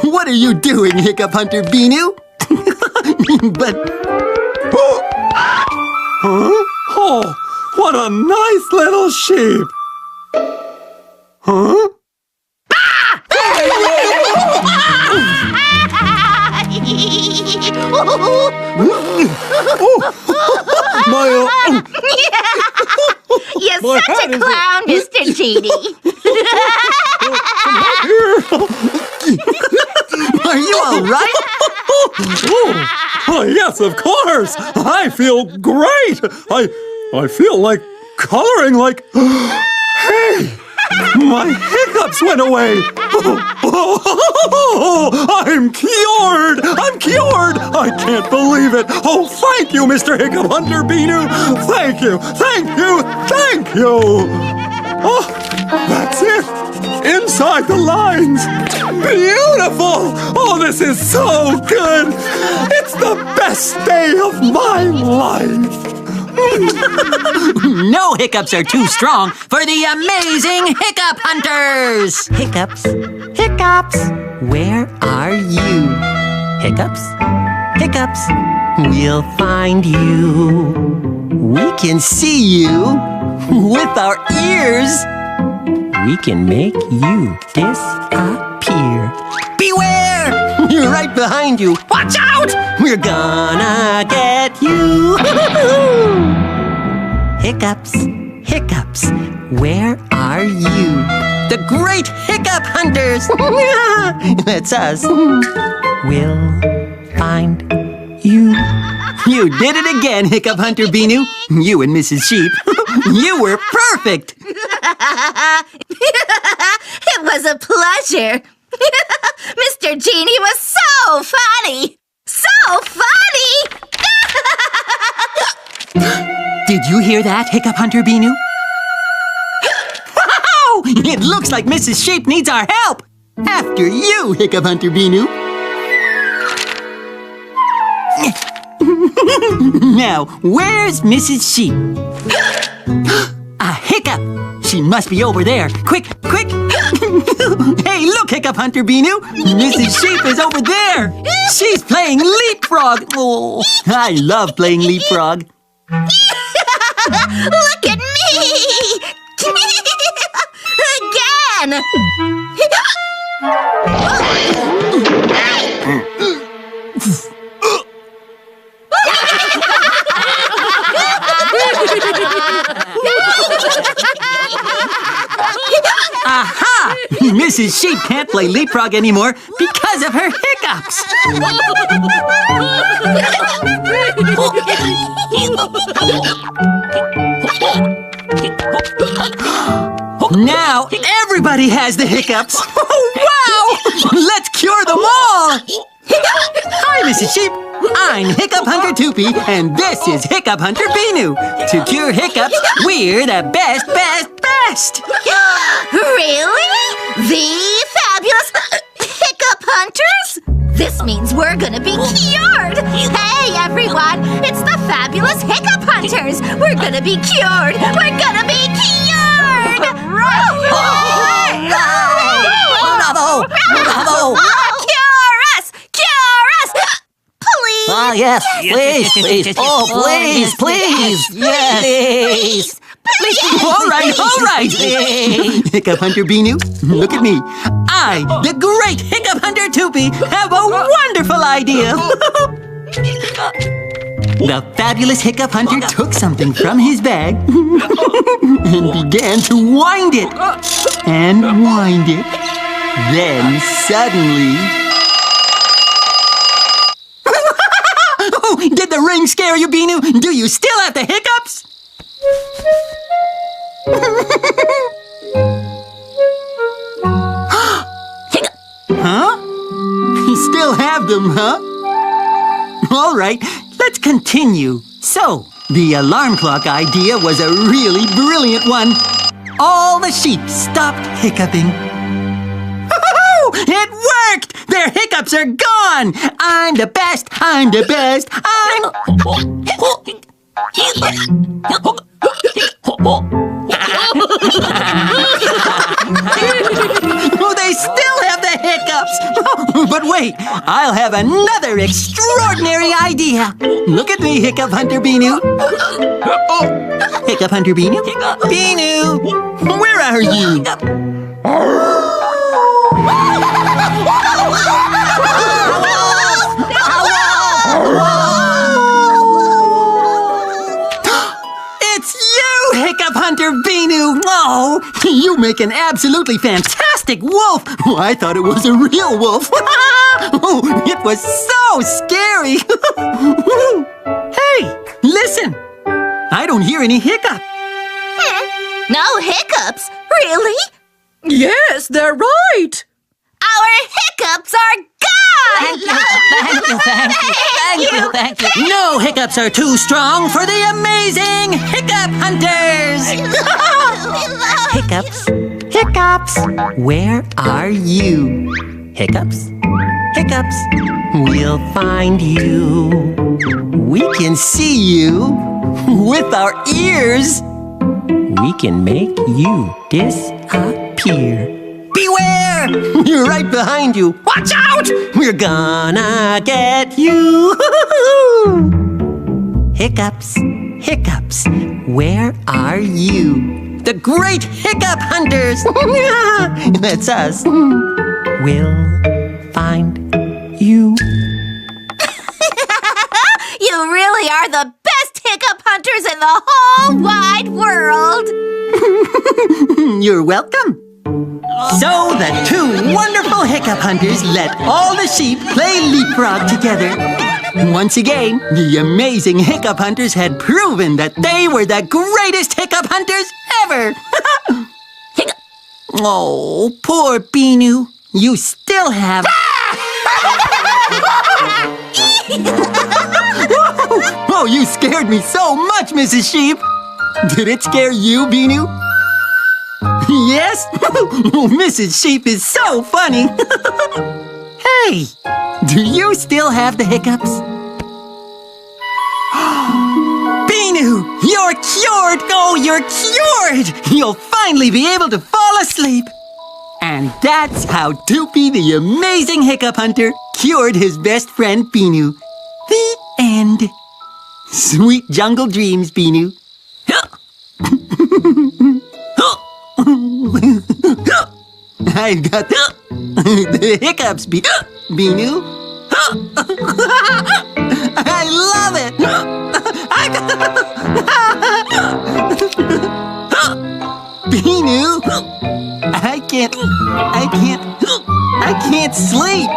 What are you doing, Hiccup Hunter Binoo? But... Huh? Oh, what a nice little sheep! Huh? You're such a clown, Mr. Genie. Are you all right? Oh, yes, of course! I feel great! I feel like coloring like... Hey! My hiccups went away! I'm cured! I'm cured! I can't believe it! Oh, thank you, Mr. Hiccup Hunter Binoo! Thank you! Thank you! Thank you! Oh, that's it! Inside the lines! Beautiful! Oh, this is so good! It's the best day of my life! No hiccups are too strong for the amazing Hiccup Hunters! Hiccups, hiccups, where are you? Hiccups, hiccups, we'll find you. We can see you with our ears. We can make you disappear. Beware! You're right behind you. Watch out! We're gonna get you. Hiccups, hiccups, where are you? The great Hiccup Hunters! That's us. We'll find you. You did it again, Hiccup Hunter Binoo. You and Mrs. Sheep. You were perfect. It was a pleasure. Mr. Genie was so funny. So funny. Did you hear that, Hiccup Hunter Binoo? Wow! It looks like Mrs. Sheep needs our help. After you, Hiccup Hunter Binoo. Now, where's Mrs. Sheep? A hiccup! She must be over there. Quick, quick! Hey, look, Hiccup Hunter Binoo! Mrs. Sheep is over there! She's playing leapfrog! Oh, I love playing leapfrog. Look at me! Again! Aha! Mrs. Sheep can't play leapfrog anymore because of her hiccups. Now everybody has the hiccups. Wow! Let's cure them all. Hi, Mrs. Sheep. I'm Hiccup Hunter Toopy, and this is Hiccup Hunter Binoo. To cure hiccups, we're the best, best, best. Really? The fabulous Hiccup Hunters? This means we're gonna be cured! Hey, everyone! It's the fabulous Hiccup Hunters! We're gonna be cured! We're gonna be cured! Bravo! Bravo! Cure us! Cure us! Please! Ah, yes, please, please. Oh, please, please. Yes. Please. All right. Hiccup Hunter Binoo, look at me. I, the great Hiccup Hunter Toopy, have a wonderful idea. The fabulous Hiccup Hunter took something from his bag and began to wind it and wind it. Then suddenly... Oh, did the ring scare you, Binoo? Do you still have the hiccups? Huh? You still have them, huh? All right, let's continue. So, the alarm clock idea was a really brilliant one. All the sheep stopped hiccuping. It worked! Their hiccups are gone! I'm the best! I'm the best! Oh, they still have the hiccups! hiccups. But wait, I'll have another extraordinary idea. Look at me, Hiccup Hunter Binoo. Hiccup Hunter Binoo? Binoo, where are you? It's you, Hiccup Hunter Binoo! Oh, you make an absolutely fantastic wolf! Oh, I thought it was a real wolf! Oh, it was so scary! Hey, listen! I don't hear any hiccup! No hiccups? Really? Yes, they're right. Our hiccups are gone! Thank you. No hiccups are too strong for the amazing Hiccup Hunters! Hiccups, hiccups, where are you? Hiccups, hiccups, we'll find you. We can see you with our ears. We can make you disappear. Beware! We're right behind you. Watch out! We're gonna get you. Hiccups, hiccups, where are you? The great Hiccup Hunters! That's us. We'll find you. You really are the best hiccup hunters in the whole wide world! You're welcome. So the two wonderful Hiccup Hunters let all the sheep play leapfrog together. Once again, the amazing Hiccup Hunters had proven that they were the greatest Hiccup Hunters ever. Oh, poor Binoo. You still have... Oh, you scared me so much, Mrs. Sheep. Did it scare you, Binoo? Yes? Mrs. Sheep is so funny. Hey, do you still have the hiccups? Binoo, you're cured! Oh, you're cured! You'll finally be able to fall asleep. And that's how Toopy, the amazing Hiccup Hunter, cured his best friend Binoo. The end. Sweet jungle dreams, Binoo. I've got the hiccups, Binoo. I love it. Binoo, I can't sleep.